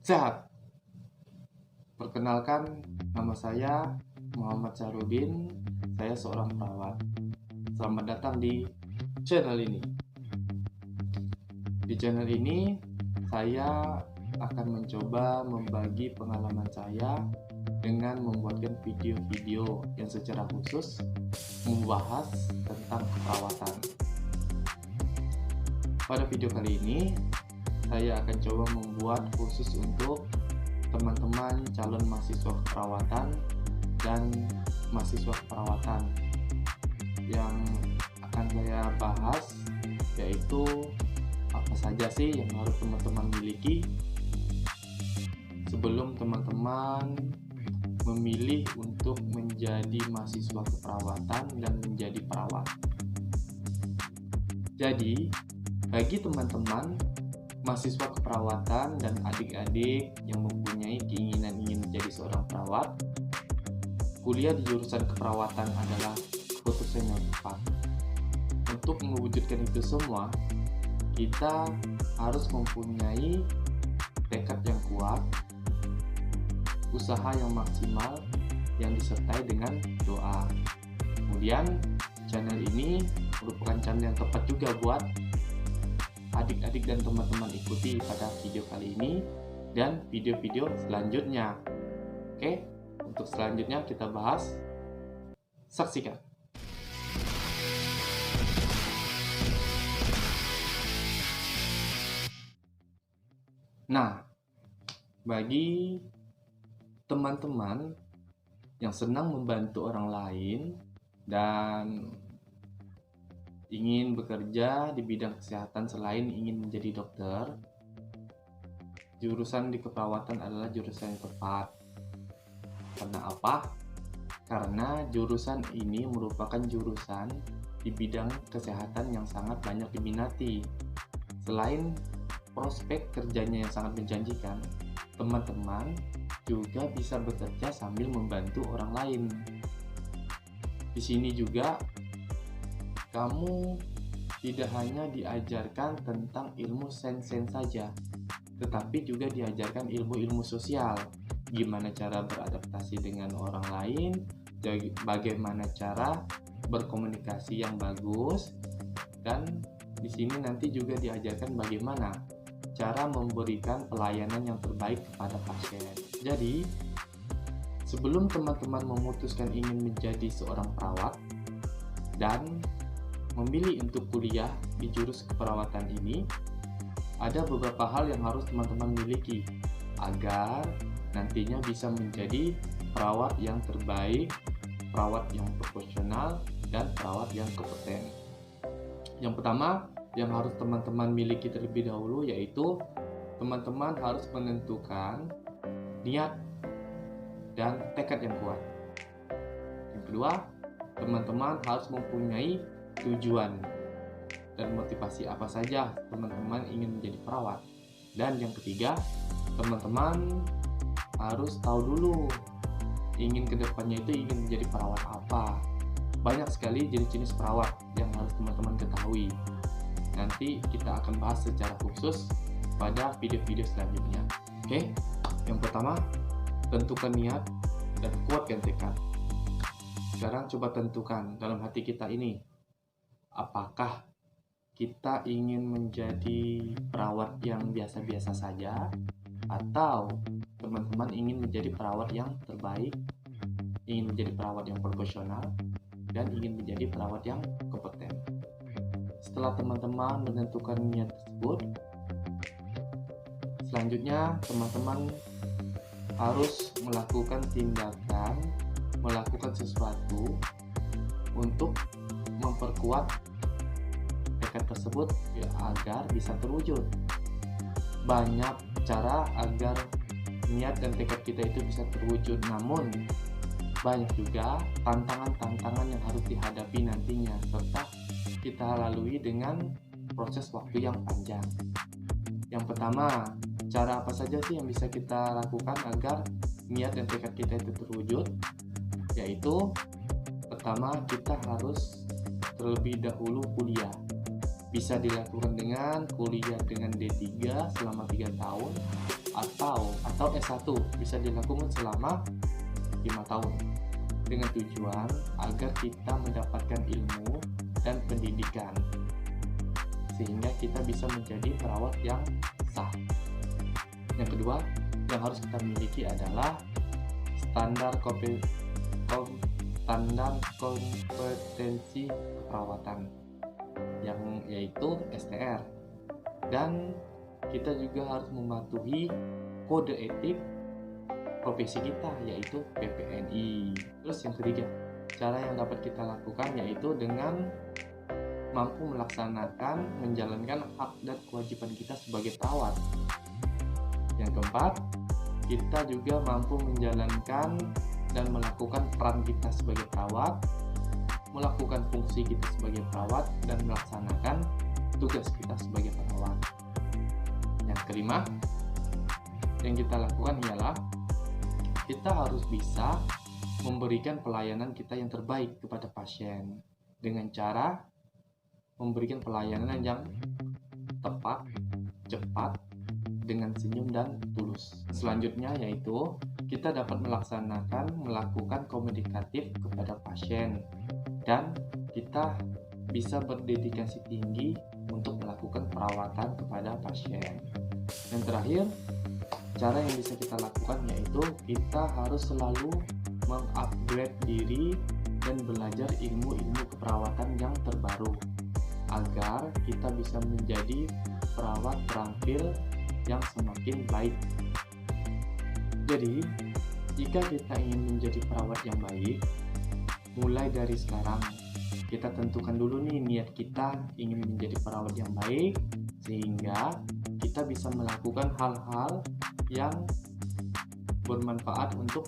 Sehat. Perkenalkan, nama saya Muhammad Syarudin. Saya seorang perawat. Selamat datang di channel ini. Di channel ini, saya akan mencoba membagi pengalaman saya dengan membuatkan video-video yang secara khusus membahas tentang keperawatan. Pada video kali ini, saya akan coba membuat khusus untuk teman-teman calon mahasiswa keperawatan dan mahasiswa keperawatan. Yang akan saya bahas yaitu apa saja sih yang harus teman-teman miliki sebelum teman-teman memilih untuk menjadi mahasiswa keperawatan dan menjadi perawat. Jadi, bagi teman-teman mahasiswa keperawatan dan adik-adik yang mempunyai keinginan ingin menjadi seorang perawat, kuliah di jurusan keperawatan adalah keputusan yang tepat. Untuk mewujudkan itu semua, kita harus mempunyai tekad yang kuat, usaha yang maksimal, yang disertai dengan doa. Kemudian, channel ini merupakan channel yang tepat juga buat adik-adik dan teman-teman ikuti pada video kali ini dan video-video selanjutnya. Oke, untuk selanjutnya kita bahas. Saksikan. Nah, bagi teman-teman yang senang membantu orang lain dan ingin bekerja di bidang kesehatan selain ingin menjadi dokter, jurusan di keperawatan adalah jurusan yang tepat. Karena apa? Karena jurusan ini merupakan jurusan di bidang kesehatan yang sangat banyak diminati. Selain prospek kerjanya yang sangat menjanjikan, teman-teman juga bisa bekerja sambil membantu orang lain. Di sini juga kamu tidak hanya diajarkan tentang ilmu sains saja, tetapi juga diajarkan ilmu-ilmu sosial. Gimana cara beradaptasi dengan orang lain, bagaimana cara berkomunikasi yang bagus, dan di sini nanti juga diajarkan bagaimana cara memberikan pelayanan yang terbaik kepada pasien. Jadi, sebelum teman-teman memutuskan ingin menjadi seorang perawat dan memilih untuk kuliah di jurus keperawatan ini, ada beberapa hal yang harus teman-teman miliki agar nantinya bisa menjadi perawat yang terbaik, perawat yang profesional, dan perawat yang kompeten. Yang pertama yang harus teman-teman miliki terlebih dahulu yaitu teman-teman harus menentukan niat dan tekad yang kuat. Yang kedua, teman-teman harus mempunyai tujuan dan motivasi apa saja teman-teman ingin menjadi perawat. Dan yang ketiga, teman-teman harus tahu dulu ingin kedepannya itu ingin menjadi perawat apa. Banyak sekali jenis-jenis perawat yang harus teman-teman ketahui. Nanti kita akan bahas secara khusus pada video-video selanjutnya. Oke, yang pertama, tentukan niat dan kuatkan tekad. Sekarang coba tentukan dalam hati kita ini, apakah kita ingin menjadi perawat yang biasa-biasa saja, atau teman-teman ingin menjadi perawat yang terbaik, ingin menjadi perawat yang profesional, dan ingin menjadi perawat yang kompeten. Setelah teman-teman menentukan niat tersebut, selanjutnya teman-teman harus melakukan tindakan, melakukan sesuatu untuk memperkuat tekad tersebut ya, agar bisa terwujud. Banyak cara agar niat dan tekad kita itu bisa terwujud, namun banyak juga tantangan-tantangan yang harus dihadapi nantinya, serta kita lalui dengan proses waktu yang panjang. Yang pertama, cara apa saja sih yang bisa kita lakukan agar niat dan tekad kita itu terwujud? Yaitu, pertama kita harus terlebih dahulu kuliah. Bisa dilakukan dengan kuliah dengan D3 selama 3 tahun atau S1 bisa dilakukan selama 5 tahun dengan tujuan agar kita mendapatkan ilmu dan pendidikan sehingga kita bisa menjadi perawat yang sah. Yang kedua yang harus kita miliki adalah standar kompetensi keperawatan yang yaitu STR, dan kita juga harus mematuhi kode etik profesi kita yaitu PPNI. Terus yang ketiga, cara yang dapat kita lakukan yaitu dengan mampu menjalankan hak dan kewajiban kita sebagai perawat. Yang keempat, kita juga mampu menjalankan dan melakukan peran kita sebagai perawat, melakukan fungsi kita sebagai perawat, dan melaksanakan tugas kita sebagai perawat. Yang kelima, yang kita lakukan ialah kita harus bisa memberikan pelayanan kita yang terbaik kepada pasien dengan cara memberikan pelayanan yang tepat, cepat, dengan senyum dan tulus. Selanjutnya yaitu kita dapat melakukan komunikatif kepada pasien dan kita bisa berdedikasi tinggi untuk melakukan perawatan kepada pasien. Yang terakhir, cara yang bisa kita lakukan yaitu kita harus selalu mengupgrade diri dan belajar ilmu-ilmu keperawatan yang terbaru agar kita bisa menjadi perawat terampil yang semakin baik. Jadi, jika kita ingin menjadi perawat yang baik, mulai dari sekarang kita tentukan dulu nih niat kita ingin menjadi perawat yang baik, sehingga kita bisa melakukan hal-hal yang bermanfaat untuk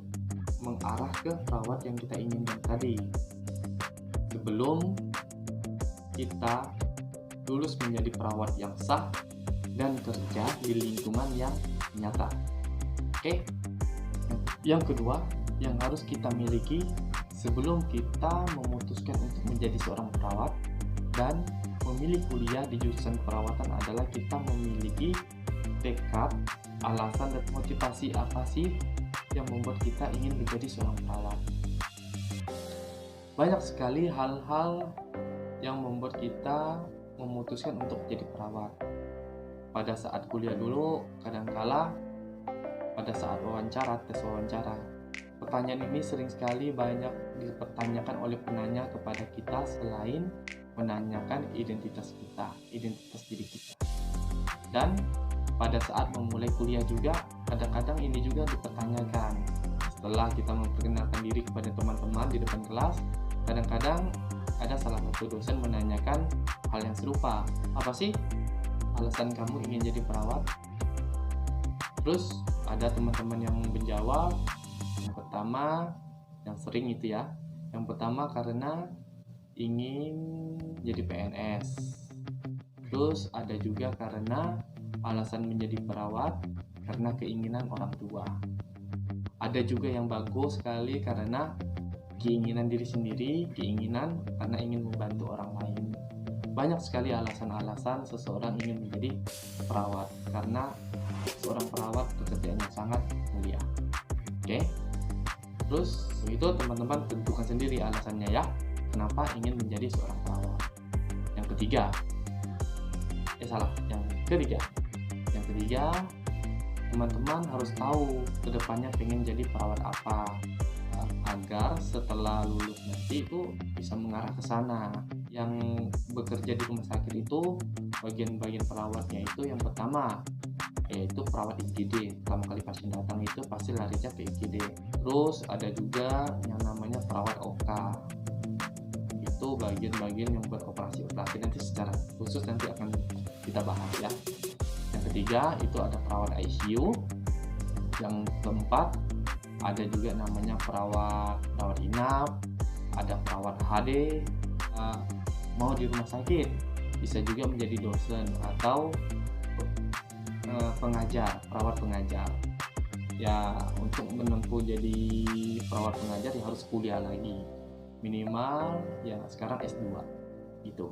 mengarah ke perawat yang kita inginkan tadi. Sebelum kita lulus menjadi perawat yang sah dan kerja di lingkungan yang nyata. Oke. Yang kedua yang harus kita miliki sebelum kita memutuskan untuk menjadi seorang perawat dan memilih kuliah di jurusan perawatan adalah kita memiliki tekad, alasan, dan motivasi apa sih yang membuat kita ingin menjadi seorang perawat. Banyak sekali hal-hal yang membuat kita memutuskan untuk menjadi perawat. Pada saat kuliah dulu, kadangkala pada saat tes wawancara, pertanyaan ini sering sekali banyak dipertanyakan oleh penanya kepada kita selain menanyakan identitas diri kita. Dan pada saat memulai kuliah juga, kadang-kadang ini juga dipertanyakan. Setelah kita memperkenalkan diri kepada teman-teman di depan kelas, kadang-kadang ada salah satu dosen menanyakan hal yang serupa. Apa sih alasan kamu ingin jadi perawat? Terus ada teman-teman yang menjawab, yang pertama, yang sering itu ya, yang pertama karena ingin jadi PNS. Terus ada juga karena alasan menjadi perawat karena keinginan orang tua. Ada juga yang bagus sekali karena keinginan diri sendiri, keinginan karena ingin membantu orang lain. Banyak sekali alasan-alasan seseorang ingin menjadi perawat karena seorang perawat pekerjaannya sangat mulia. Oke. Terus itu teman-teman tentukan sendiri alasannya ya, kenapa ingin menjadi seorang perawat. Yang ketiga, yang ketiga, teman-teman harus tahu kedepannya pengen jadi perawat apa, agar setelah lulus nanti itu bisa mengarah ke sana. Yang bekerja di rumah sakit itu bagian-bagian perawatnya itu yang pertama yaitu perawat IGD. Pertama kali pasien datang itu pasti larinya ke IGD. Terus ada juga yang namanya perawat OK, itu bagian-bagian yang beroperasi nanti secara khusus nanti akan kita bahas ya. Yang ketiga itu ada perawat ICU. Yang keempat ada juga namanya perawat inap, ada perawat HD. Mau di rumah sakit bisa juga menjadi dosen atau perawat pengajar ya. Untuk menempuh jadi perawat pengajar ya harus kuliah lagi, minimal ya sekarang S2 gitu.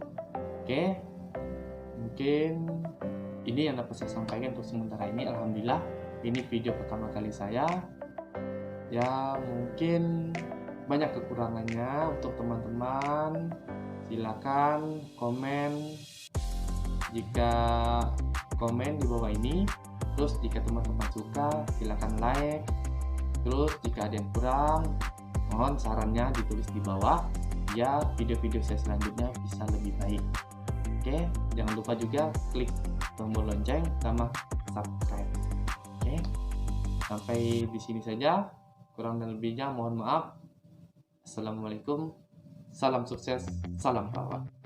Oke, mungkin ini yang dapat saya sampaikan untuk sementara ini. Alhamdulillah Ini video pertama kali saya. Ya, mungkin banyak kekurangannya. Untuk teman-teman, silakan komen jika komen di bawah ini. Terus jika teman-teman suka, silakan like. Terus jika ada yang kurang, mohon sarannya ditulis di bawah, ya video-video saya selanjutnya bisa lebih baik. Oke, jangan lupa juga klik tombol lonceng sama subscribe. Oke, sampai di sini saja. Kurang dan lebihnya mohon maaf. Assalamualaikum, salam sukses, salam perawat.